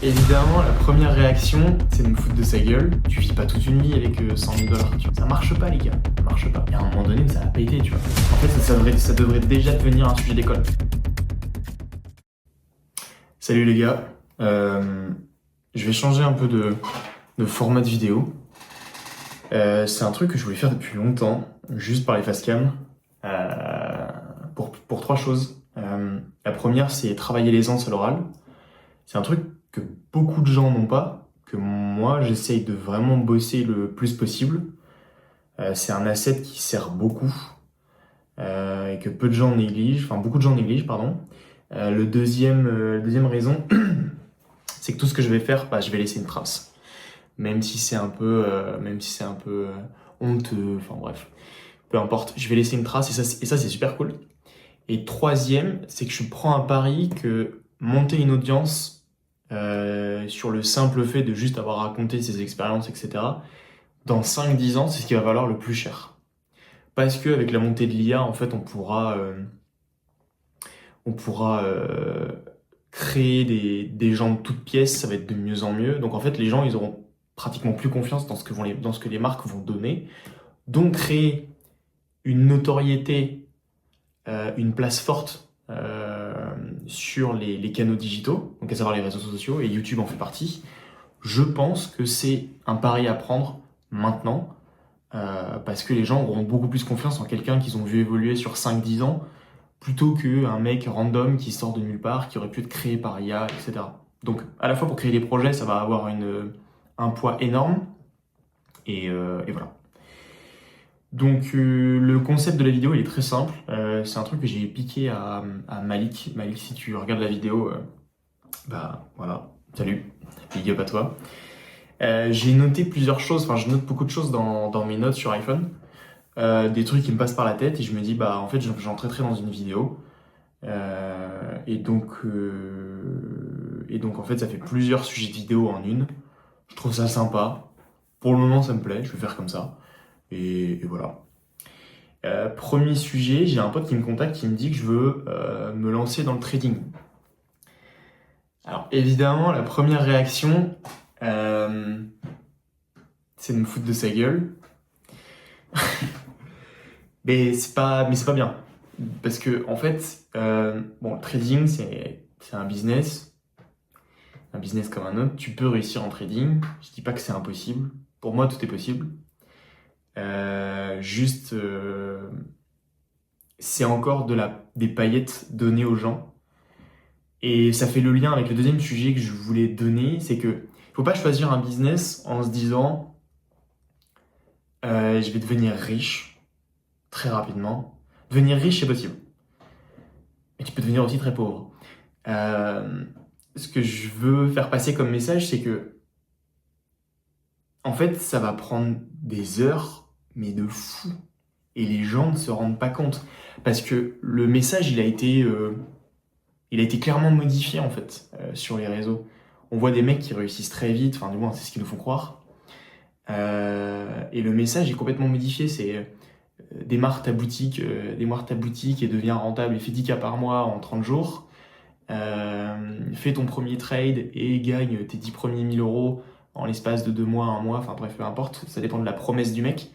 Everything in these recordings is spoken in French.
Évidemment, la première réaction, c'est de me foutre de sa gueule. Tu vis pas toute une vie avec 100 000 $. Ça marche pas, les gars. Ça marche pas. Et à un moment donné, ça va péter, tu vois. En fait, ça devrait déjà devenir un sujet d'école. Salut les gars. Je vais changer un peu de format de vidéo. C'est un truc que je voulais faire depuis longtemps, juste par les facecam. Pour trois choses. La première, c'est travailler l'aisance à l'oral. C'est un truc que beaucoup de gens n'ont pas, que moi j'essaye de vraiment bosser le plus possible. C'est un asset qui sert beaucoup et que peu de gens négligent, enfin beaucoup de gens négligent, pardon. La deuxième raison, c'est que tout ce que je vais faire, je vais laisser une trace. Même si c'est un peu honteux, enfin bref, peu importe, je vais laisser une trace et ça c'est super cool. Et troisième, c'est que je prends un pari que monter une audience sur le simple fait de juste avoir raconté ses expériences, etc., dans 5-10 ans, c'est ce qui va valoir le plus cher. Parce qu'avec la montée de l'IA, en fait, on pourra créer des gens de toutes pièces, ça va être de mieux en mieux. Donc en fait, les gens, ils auront pratiquement plus confiance dans ce que les marques vont donner. Donc créer une notoriété, une place forte sur les canaux digitaux, donc à savoir les réseaux sociaux, et YouTube en fait partie. Je pense que c'est un pari à prendre maintenant, parce que les gens auront beaucoup plus confiance en quelqu'un qu'ils ont vu évoluer sur 5-10 ans, plutôt qu'un mec random qui sort de nulle part, qui aurait pu être créé par IA, etc. Donc à la fois pour créer des projets, ça va avoir un poids énorme, et voilà. Donc le concept de la vidéo il est très simple, c'est un truc que j'ai piqué à Malik. Malik, si tu regardes la vidéo, voilà, salut, big up à toi. J'ai noté plusieurs choses, enfin je note beaucoup de choses dans mes notes sur iPhone, des trucs qui me passent par la tête et je me dis en fait j'en traiterai dans une vidéo. Et donc en fait ça fait plusieurs sujets de vidéo en une. Je trouve ça sympa. Pour le moment ça me plaît, je vais faire comme ça. Et voilà. Premier sujet, j'ai un pote qui me contacte qui me dit que je veux me lancer dans le trading. Alors évidemment, la première réaction, c'est de me foutre de sa gueule. mais c'est pas bien. Parce que en fait, le trading, c'est un business comme un autre. Tu peux réussir en trading. Je dis pas que c'est impossible. Pour moi, tout est possible. C'est encore des paillettes données aux gens. Et ça fait le lien avec le deuxième sujet que je voulais donner, c'est que faut pas choisir un business en se disant je vais devenir riche très rapidement. Devenir riche, c'est possible. Mais tu peux devenir aussi très pauvre. Ce que je veux faire passer comme message, c'est que en fait, ça va prendre des heures, mais de fou. Et les gens ne se rendent pas compte. Parce que le message, il a été clairement modifié, en fait, sur les réseaux. On voit des mecs qui réussissent très vite, enfin, du moins, c'est ce qu'ils nous font croire. Et le message est complètement modifié. C'est démarre ta boutique et deviens rentable et fais 10K par mois en 30 jours. Fais ton premier trade et gagne tes 10 premiers 1000 euros en l'espace de 2 mois, 1 mois, enfin bref, peu importe, ça dépend de la promesse du mec.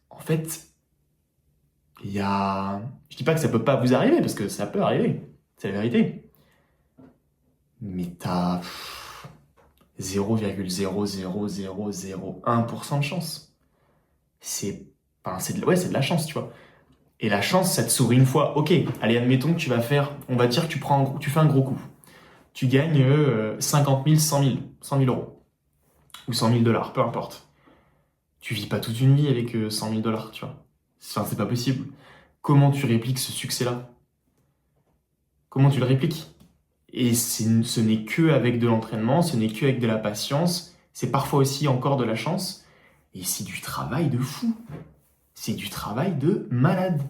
En fait, je dis pas que ça peut pas vous arriver, parce que ça peut arriver, c'est la vérité. Mais t'as 0,00001% de chance. C'est de la chance, tu vois. Et la chance, ça te sourit une fois. Ok, allez, admettons que on va dire que tu fais un gros coup. Tu gagnes 50 000, 100 000 euros. Ou 100 000 $, peu importe. Tu vis pas toute une vie avec 100 000 $, tu vois. Enfin, c'est pas possible. Comment tu répliques ce succès-là? Comment tu le répliques? Et ce n'est que avec de l'entraînement, ce n'est que avec de la patience, c'est parfois aussi encore de la chance, et c'est du travail de fou. C'est du travail de malade.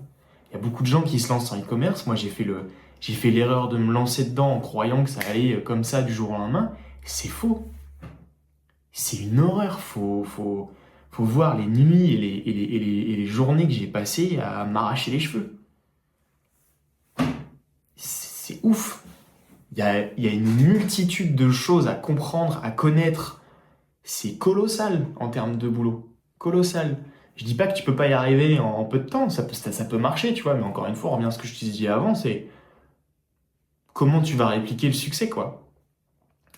Il y a beaucoup de gens qui se lancent en e-commerce. Moi, j'ai fait l'erreur de me lancer dedans en croyant que ça allait comme ça du jour au lendemain. C'est faux. C'est une horreur. Faut voir les nuits et les journées que j'ai passées à m'arracher les cheveux. C'est ouf. Il y a une multitude de choses à comprendre, à connaître. C'est colossal en termes de boulot. Colossal. Je dis pas que tu peux pas y arriver en peu de temps, ça peut marcher, tu vois, mais encore une fois, on revient à ce que je te disais avant, c'est comment tu vas répliquer le succès, quoi.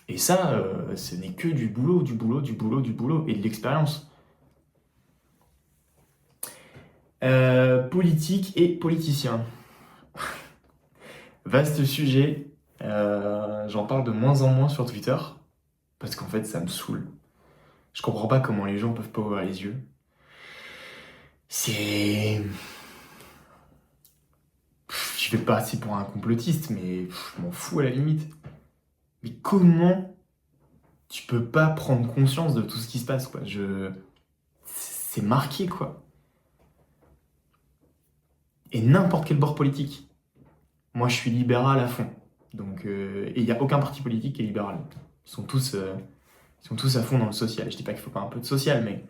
Et ça, ce n'est que du boulot, du boulot, du boulot, du boulot, et de l'expérience. Politique et politicien. Vaste sujet. J'en parle de moins en moins sur Twitter, parce qu'en fait, ça me saoule. Je comprends pas comment les gens peuvent pas ouvrir les yeux. C'est... Je vais passer pour un complotiste, mais je m'en fous à la limite. Mais comment tu peux pas prendre conscience de tout ce qui se passe, quoi? C'est marqué, quoi. Et n'importe quel bord politique. Moi, je suis libéral à fond. Donc, et il n'y a aucun parti politique qui est libéral. Ils sont tous à fond dans le social. Je dis pas qu'il faut pas un peu de social, mais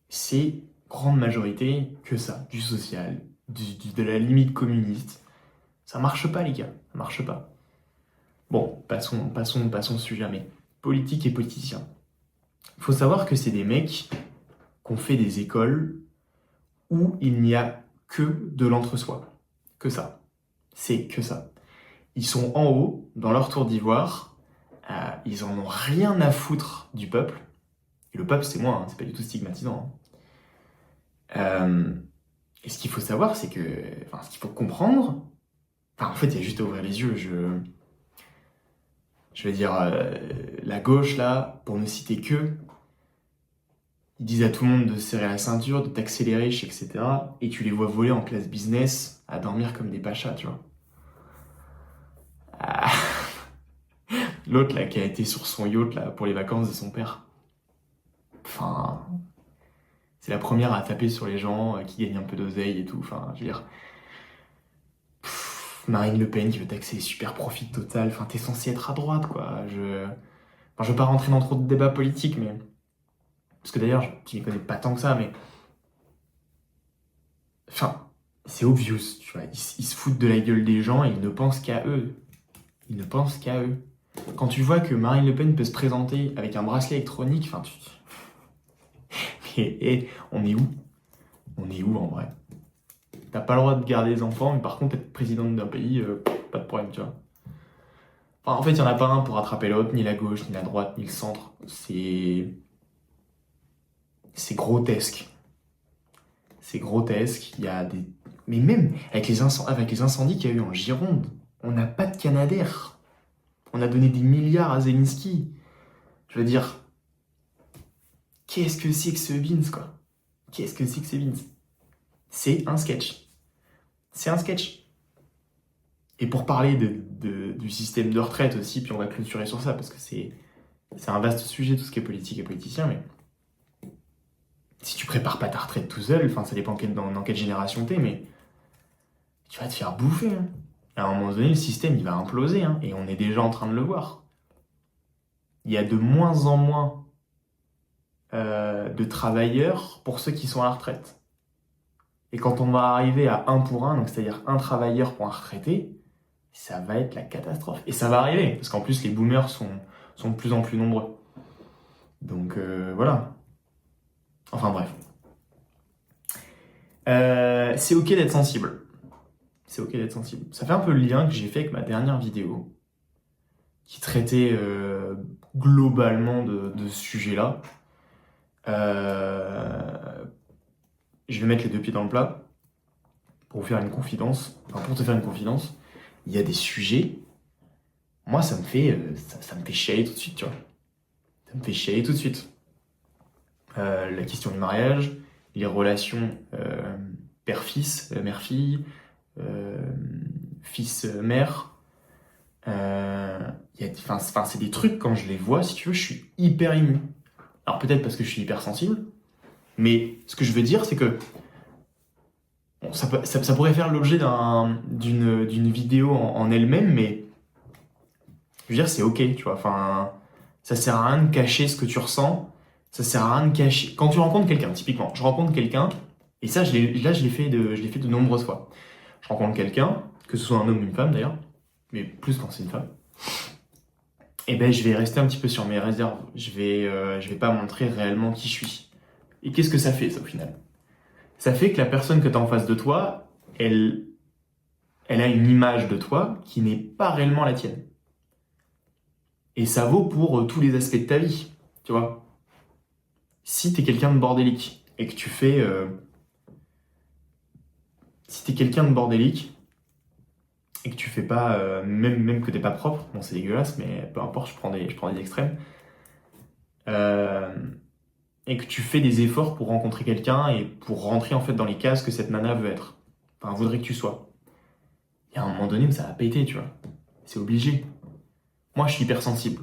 c'est grande majorité que ça, du social, de la limite communiste. Ça marche pas, les gars, ça marche pas. Bon, passons au sujet, mais politique et politiciens. Il faut savoir que c'est des mecs qui ont fait des écoles où il n'y a que de l'entre-soi. Que ça. C'est que ça. Ils sont en haut, dans leur tour d'ivoire, ils en ont rien à foutre du peuple. Et le peuple, c'est moi, hein, c'est pas du tout stigmatisant. Et ce qu'il faut savoir, c'est que... Enfin, ce qu'il faut comprendre... Enfin, en fait, il y a juste à ouvrir les yeux. Je veux dire, la gauche, là, pour ne citer que, ils disent à tout le monde de serrer la ceinture, de t'accélérer, etc. Et tu les vois voler en classe business, à dormir comme des pachas, tu vois. Ah. L'autre, là, qui a été sur son yacht, là, pour les vacances de son père. Enfin... C'est la première à taper sur les gens qui gagnent un peu d'oseille et tout. Enfin, je veux dire... Marine Le Pen qui veut taxer les super profits total. Enfin, t'es censé être à droite, quoi. Enfin, je veux pas rentrer dans trop de débats politiques, mais... Parce que d'ailleurs, tu ne connais pas tant que ça, mais... Enfin, c'est obvious, tu vois. Ils se foutent de la gueule des gens et ils ne pensent qu'à eux. Ils ne pensent qu'à eux. Quand tu vois que Marine Le Pen peut se présenter avec un bracelet électronique, enfin, tu... Et on est où? On est où, en vrai? T'as pas le droit de garder des enfants, mais par contre, être présidente d'un pays, pas de problème, tu vois. Enfin, en fait, il n'y en a pas un pour attraper l'autre, ni la gauche, ni la droite, ni le centre. C'est grotesque. C'est grotesque. Il y a des... Mais même avec les incendies qu'il y a eu en Gironde, on n'a pas de Canadair. On a donné des milliards à Zelensky. Je veux dire, qu'est-ce que c'est que ce Vince, quoi? Qu'est-ce que c'est que ce Vince? C'est un sketch. C'est un sketch. Et pour parler du système de retraite aussi, puis on va clôturer sur ça, parce que c'est un vaste sujet, tout ce qui est politique et politicien, mais si tu prépares pas ta retraite tout seul, enfin ça dépend dans quelle génération t'es, mais tu vas te faire bouffer. Hein. À un moment donné, le système, il va imploser, hein, et on est déjà en train de le voir. Il y a de moins en moins de travailleurs pour ceux qui sont à la retraite. Et quand on va arriver à 1 pour 1, donc c'est-à-dire un travailleur pour un retraité, ça va être la catastrophe. Et ça va arriver, parce qu'en plus, les boomers sont de plus en plus nombreux. Donc voilà. Enfin bref. C'est ok d'être sensible. C'est ok d'être sensible. Ça fait un peu le lien que j'ai fait avec ma dernière vidéo, qui traitait globalement de ce sujet-là. Je vais mettre les deux pieds dans le plat pour vous faire une confidence. Enfin, pour te faire une confidence, il y a des sujets, moi ça me fait chialer tout de suite, tu vois. Ça me fait chialer tout de suite. La question du mariage, les relations père-fils, mère-fille, fils-mère. C'est des trucs, quand je les vois, si tu veux, je suis hyper ému. Alors peut-être parce que je suis hypersensible, mais ce que je veux dire, c'est que bon, ça pourrait faire l'objet d'une vidéo en elle-même, mais je veux dire, c'est ok, tu vois. Enfin, ça sert à rien de cacher ce que tu ressens. Ça sert à rien de cacher. Quand tu rencontres quelqu'un, typiquement, je rencontre quelqu'un, et ça, je l'ai fait de nombreuses fois. Je rencontre quelqu'un, que ce soit un homme ou une femme d'ailleurs, mais plus quand c'est une femme, et ben je vais rester un petit peu sur mes réserves. Je vais pas montrer réellement qui je suis. Et qu'est-ce que ça fait, ça, au final? Ça fait que la personne que tu as en face de toi, elle a une image de toi qui n'est pas réellement la tienne. Et ça vaut pour tous les aspects de ta vie, tu vois. Si t'es quelqu'un de bordélique et que tu fais... si t'es quelqu'un de bordélique et que tu fais pas... même que t'es pas propre, bon c'est dégueulasse, mais peu importe, je prends des extrêmes. Euh, et que tu fais des efforts pour rencontrer quelqu'un et pour rentrer en fait dans les cases que cette nana veut être. Enfin, voudrait que tu sois. Il y a un moment donné où ça va péter, tu vois. C'est obligé. Moi, je suis hypersensible.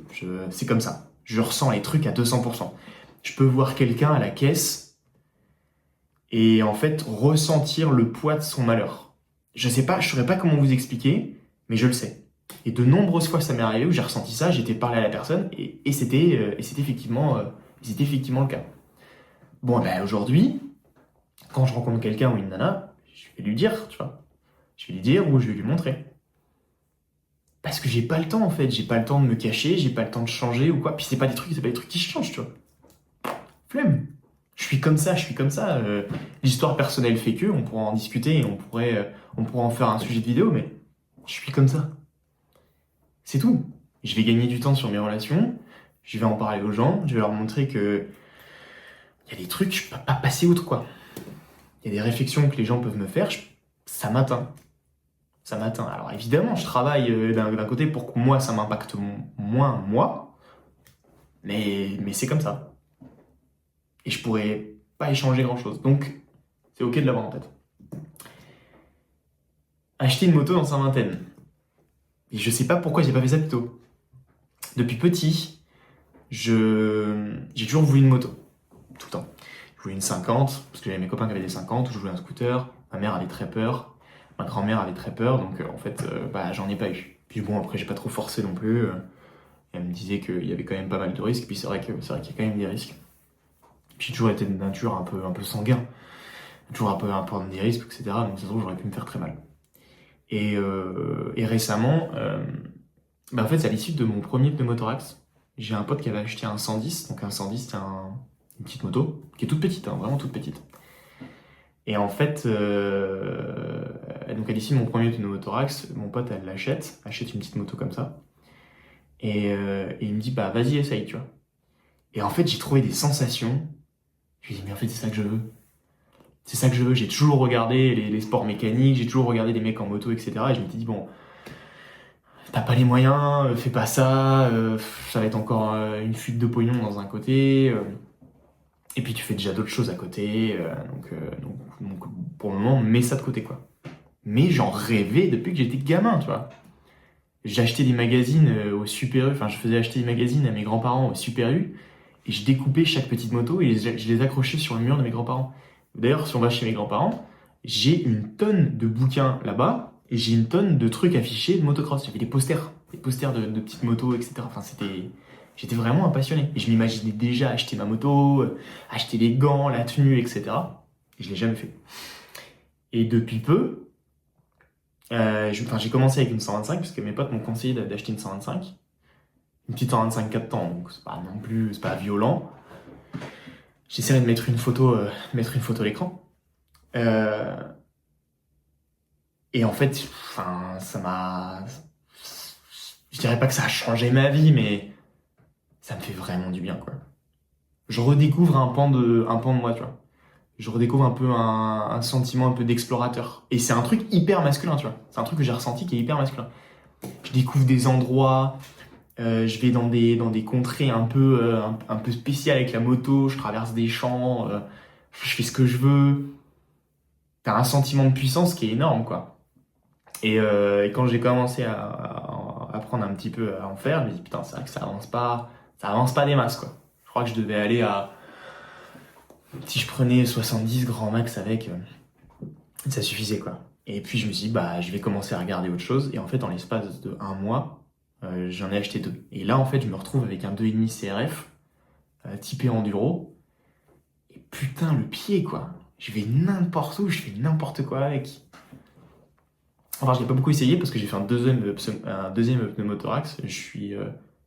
C'est comme ça. Je ressens les trucs à 200%. Je peux voir quelqu'un à la caisse et en fait ressentir le poids de son malheur. Je sais pas, je saurais pas comment vous expliquer, mais je le sais. Et de nombreuses fois, ça m'est arrivé où j'ai ressenti ça, j'étais parlé à la personne et c'était effectivement le cas. Bon, ben aujourd'hui, quand je rencontre quelqu'un ou une nana, je vais lui dire, tu vois. Je vais lui dire ou je vais lui montrer. Parce que j'ai pas le temps en fait, j'ai pas le temps de me cacher, j'ai pas le temps de changer ou quoi. Puis c'est pas des trucs qui changent, tu vois. Flemme. Je suis comme ça, je suis comme ça. L'histoire personnelle fait que, on pourra en discuter et on pourra en faire un sujet de vidéo, mais je suis comme ça. C'est tout. Je vais gagner du temps sur mes relations, je vais en parler aux gens, je vais leur montrer que il y a des trucs, je peux pas passer outre quoi. Il y a des réflexions que les gens peuvent me faire, ça m'atteint. Ça m'atteint. Alors évidemment, je travaille d'un côté pour que moi, ça m'impacte moins moi, mais c'est comme ça. Et je pourrais pas échanger grand-chose. Donc, c'est ok de l'avoir en tête. Acheter une moto dans sa vingtaine. Et je sais pas pourquoi j'ai pas fait ça plus tôt. Depuis petit, j'ai toujours voulu une moto. Tout le temps. Je voulais une 50, parce que j'avais mes copains qui avaient des 50, je voulais un scooter. Ma mère avait très peur. Ma grand-mère avait très peur, donc en fait, j'en ai pas eu. Puis bon, après, j'ai pas trop forcé non plus. Elle me disait qu'il y avait quand même pas mal de risques, puis c'est vrai qu'il y a quand même des risques. Puis j'ai toujours été de nature un peu sanguin. Toujours un peu prendre des risques, etc. Donc ça se trouve, j'aurais pu me faire très mal. Et récemment, en fait, c'est à l'issue de mon premier pneumothorax. J'ai un pote qui avait acheté un 110. Donc un 110, c'est une petite moto, qui est toute petite, hein, vraiment toute petite. Et en fait, donc à l'issue de mon premier pneumothorax, mon pote, elle achète une petite moto comme ça. Et il me dit, bah vas-y, essaye, tu vois. Et en fait, j'ai trouvé des sensations. Je lui ai dit, mais en fait, c'est ça que je veux. C'est ça que je veux. J'ai toujours regardé les sports mécaniques, j'ai toujours regardé des mecs en moto, etc. Et je m'étais dit, bon, t'as pas les moyens, fais pas ça, ça va être encore une fuite de pognon dans un côté. Et puis tu fais déjà d'autres choses à côté. Donc, pour le moment, mets ça de côté, quoi. Mais j'en rêvais depuis que j'étais gamin, tu vois. J'achetais des magazines au Super U, enfin je faisais acheter des magazines à mes grands-parents au Super U, et je découpais chaque petite moto et je les accrochais sur le mur de mes grands-parents. D'ailleurs, si on va chez mes grands-parents, j'ai une tonne de bouquins là-bas, et j'ai une tonne de trucs affichés de motocross. J'avais des posters de petites motos, etc. Enfin, j'étais vraiment un passionné. Et je m'imaginais déjà acheter ma moto, acheter les gants, la tenue, etc. Et je l'ai jamais fait. Et depuis peu, j'ai commencé avec une 125 parce que mes potes m'ont conseillé d'acheter une 125. Une petite 125 4 temps, donc c'est pas non plus, c'est pas violent. J'essaierai de mettre une photo à l'écran. Euh, et en fait, enfin, je dirais pas que ça a changé ma vie, mais ça me fait vraiment du bien, quoi. Je redécouvre un pan de moi, tu vois. Je redécouvre un peu un sentiment un peu d'explorateur. Et c'est un truc hyper masculin, tu vois. C'est un truc que j'ai ressenti qui est hyper masculin. Je découvre des endroits, je vais dans des contrées un peu spéciales avec la moto, je traverse des champs, je fais ce que je veux. T'as un sentiment de puissance qui est énorme, quoi. Et quand j'ai commencé à apprendre un petit peu à en faire, je me dis putain, c'est vrai que ça avance pas des masses, quoi. Je crois que je devais aller à, si je prenais 70 grand max avec, ça suffisait, quoi. Et puis je me suis dit, bah, je vais commencer à regarder autre chose. Et en fait, en l'espace de un mois, j'en ai acheté deux. Et là, en fait, je me retrouve avec un 2,5 CRF, typé enduro. Et putain, le pied, quoi. Je vais n'importe où, je fais n'importe quoi avec. Enfin, je l'ai pas beaucoup essayé parce que j'ai fait un deuxième pneumothorax. Je suis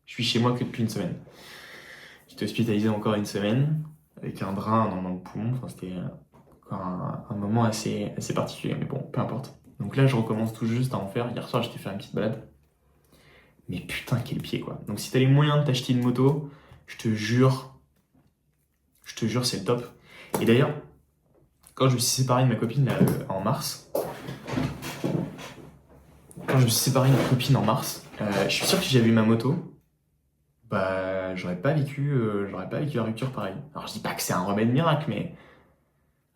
chez moi que depuis une semaine. J'étais hospitalisé encore une semaine avec un drain dans le poumon. Enfin, c'était encore un moment assez particulier, mais bon, peu importe. Donc là, je recommence tout juste à en faire. Hier soir, j'étais faire une petite balade. Mais putain, quel pied, quoi. Donc si t'as les moyens de t'acheter une moto, je te jure, c'est le top. Et d'ailleurs, quand je me suis séparé de ma copine là, en mars, je suis sûr que si j'avais eu ma moto, bah j'aurais pas vécu la rupture pareil. Alors je dis pas que c'est un remède miracle, mais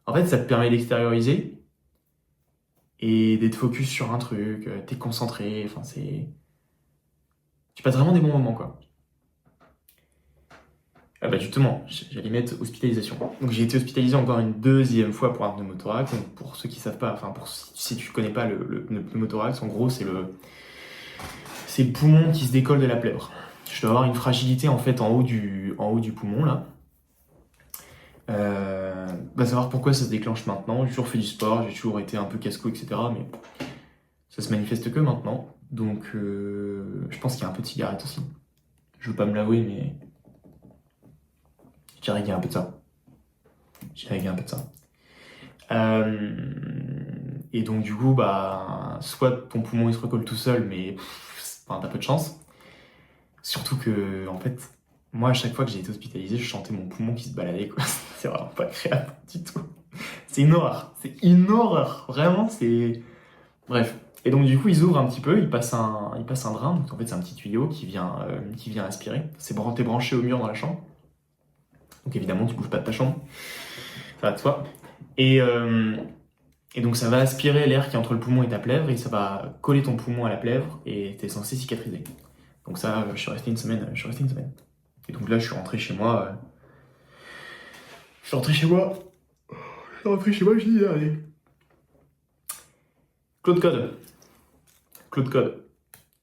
en fait ça te permet d'extérioriser et d'être focus sur un truc, t'es concentré, enfin tu passes vraiment des bons moments quoi. Ah bah justement, j'allais mettre hospitalisation. Donc j'ai été hospitalisé encore une deuxième fois pour un pneumothorax. Donc pour ceux qui savent pas, enfin si tu connais pas le pneumothorax, en gros c'est le poumon qui se décolle de la plèvre. Je dois avoir une fragilité en fait en haut du poumon là. Savoir pourquoi ça se déclenche maintenant. J'ai toujours fait du sport, j'ai toujours été un peu casse-cou, etc. Mais ça se manifeste que maintenant. Donc je pense qu'il y a un peu de cigarette aussi. Je veux pas me l'avouer, mais je dirais qu'il y a un peu de ça. Et donc du coup, bah, soit ton poumon il se recolle tout seul, mais t'as peu de chance. Surtout que, en fait, moi à chaque fois que j'ai été hospitalisé, je sentais mon poumon qui se baladait, quoi. C'est vraiment pas agréable du tout. C'est une horreur, vraiment, c'est... Bref. Et donc du coup, ils ouvrent un petit peu, ils passent un drain, donc en fait c'est un petit tuyau qui vient aspirer. T'es branché au mur dans la chambre. Donc évidemment, tu bouges pas de ta chambre. Ça va de soi. Et donc ça va aspirer l'air qui est entre le poumon et ta plèvre et ça va coller ton poumon à la plèvre et t'es censé cicatriser. Donc ça, je suis resté une semaine. Et donc là, je suis rentré chez moi. Je dis, allez. Claude Code.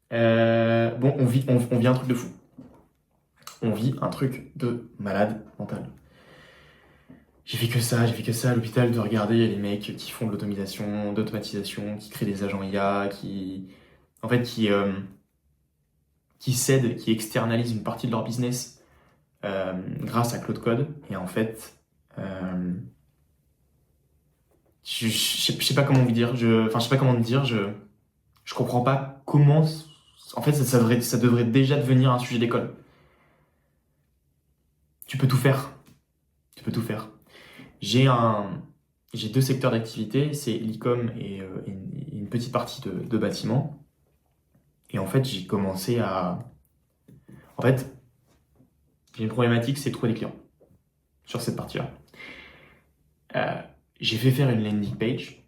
Bon, on vit un truc de fou. On vit un truc de malade mental. J'ai fait que ça à l'hôpital de regarder les mecs qui font de d'automatisation, qui créent des agents IA, en fait, qui cèdent, qui externalisent une partie de leur business grâce à Claude Code. Et en fait, je sais pas comment vous dire, je sais pas comment te dire, je comprends pas comment, en fait, ça devrait déjà devenir un sujet d'école. Tu peux tout faire. J'ai deux secteurs d'activité, c'est l'e-com et une petite partie de bâtiment. Et en fait, j'ai commencé à... En fait, j'ai une problématique, c'est de trouver des clients sur cette partie-là. J'ai fait faire une landing page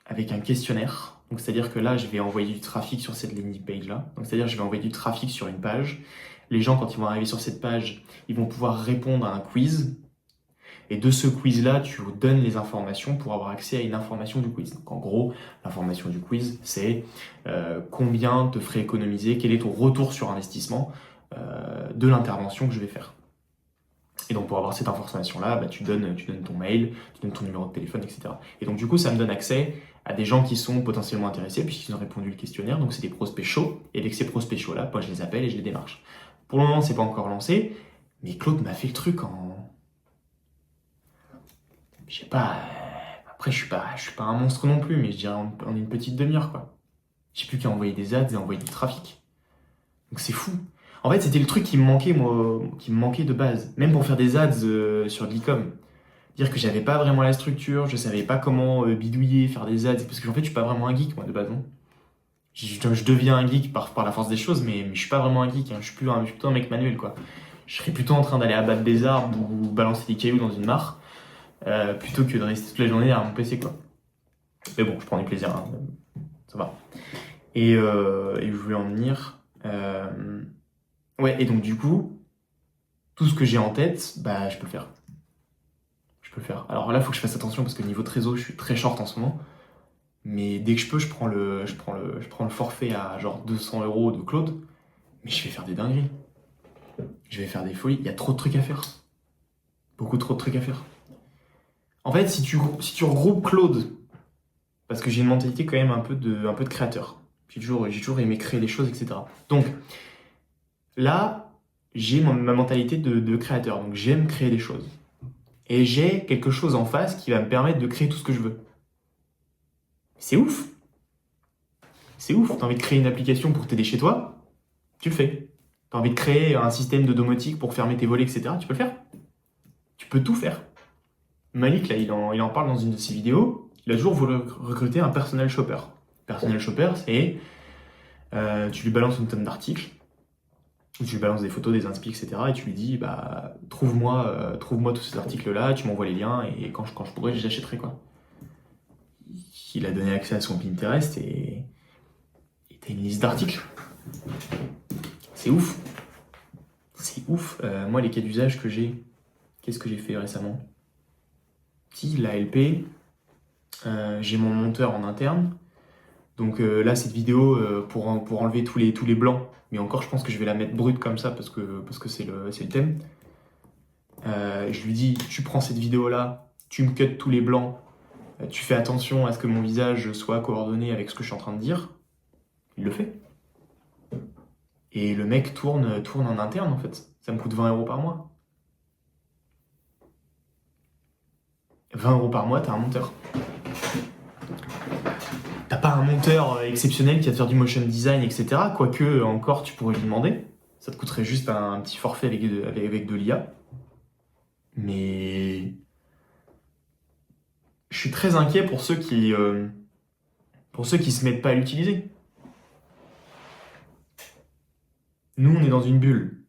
avec un questionnaire. Donc, c'est-à-dire que là, je vais envoyer du trafic sur cette landing page-là. Donc, c'est-à-dire que je vais envoyer du trafic sur une page. Les gens, quand ils vont arriver sur cette page, ils vont pouvoir répondre à un quiz. Et de ce quiz-là, tu vous donnes les informations pour avoir accès à une information du quiz. Donc en gros, l'information du quiz, c'est combien te ferait économiser, quel est ton retour sur investissement de l'intervention que je vais faire. Et donc pour avoir cette information-là, bah, tu donnes ton mail, tu donnes ton numéro de téléphone, etc. Et donc du coup, ça me donne accès à des gens qui sont potentiellement intéressés puisqu'ils ont répondu le questionnaire. Donc c'est des prospects chauds. Et avec ces prospects chauds-là, moi je les appelle et je les démarche. Pour le moment, c'est pas encore lancé, mais Claude m'a fait le truc en... Je sais pas, après je suis pas un monstre non plus, mais je dirais en une petite demi-heure quoi. J'ai plus qu'à envoyer des ads et envoyer du trafic. Donc c'est fou. En fait, c'était le truc qui me manquait, moi, qui me manquait de base. Même pour faire des ads sur de l'e-com. Dire que j'avais pas vraiment la structure, je savais pas comment bidouiller, faire des ads. Parce que en fait, je suis pas vraiment un geek moi de base. Non, je deviens un geek par la force des choses, mais je suis pas vraiment un geek. Hein. Je suis plutôt un mec manuel quoi. Je serais plutôt en train d'aller abattre des arbres ou balancer des cailloux dans une mare. Plutôt que de rester toute la journée derrière mon PC quoi. Mais bon, je prends du plaisir, hein. Ça va. Et je voulais en venir. Ouais, et donc du coup, tout ce que j'ai en tête, bah je peux le faire. Alors là, il faut que je fasse attention parce que niveau trésor, je suis très short en ce moment. Mais dès que je peux, je prends le forfait à genre 200 € de Claude. Mais je vais faire des dingueries. Je vais faire des folies. Il y a trop de trucs à faire. Beaucoup trop de trucs à faire. En fait, si tu regroupes Claude, Parce que j'ai une mentalité quand même un peu de créateur. J'ai toujours aimé créer des choses, etc. Donc là, j'ai ma mentalité de créateur. Donc j'aime créer des choses. Et j'ai quelque chose en face qui va me permettre de créer tout ce que je veux. C'est ouf. C'est ouf. T'as envie de créer une application pour t'aider chez toi, tu le fais. T'as envie de créer un système de domotique pour fermer tes volets, etc. Tu peux le faire. Tu peux tout faire. Malik, là, il en parle dans une de ses vidéos. Il a toujours voulu recruter un personal shopper. Personal shopper, c'est tu lui balances une tonne d'articles, tu lui balances des photos, des inspi, etc. Et tu lui dis, bah, trouve-moi tous ces articles-là, tu m'envoies les liens et quand je pourrai, je les achèterai, quoi. Il a donné accès à son Pinterest et t'as une liste d'articles. C'est ouf. C'est ouf. Moi, les cas d'usage que j'ai, qu'est-ce que j'ai fait récemment? Si, la LP, j'ai mon monteur en interne. Donc là, cette vidéo, pour enlever tous les blancs, mais encore, je pense que je vais la mettre brute comme ça parce que c'est le thème. Je lui dis, tu prends cette vidéo-là, tu me cuts tous les blancs, tu fais attention à ce que mon visage soit coordonné avec ce que je suis en train de dire. Il le fait. Et le mec tourne en interne, en fait. Ça me coûte 20 € par mois. 20 € par mois, t'as un monteur. T'as pas un monteur exceptionnel qui va te faire du motion design, etc. Quoique, encore, tu pourrais lui demander. Ça te coûterait juste un petit forfait avec de l'IA. Mais je suis très inquiet pour ceux qui se mettent pas à l'utiliser. Nous, on est dans une bulle.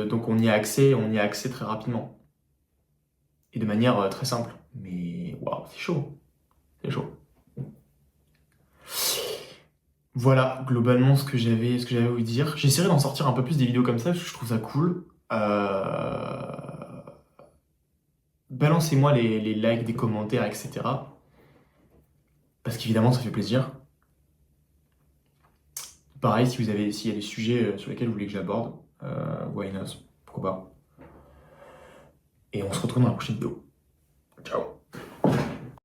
Donc on y a accès très rapidement. Et de manière très simple. Mais waouh, c'est chaud. C'est chaud. Voilà, globalement ce que j'avais à vous dire. J'essaierai d'en sortir un peu plus des vidéos comme ça, parce que je trouve ça cool. Balancez-moi les likes, des commentaires, etc. Parce qu'évidemment, ça fait plaisir. Pareil, s'il y a des sujets sur lesquels vous voulez que j'aborde, why not? Pourquoi pas? Et on se retrouve dans la prochaine vidéo. Ciao!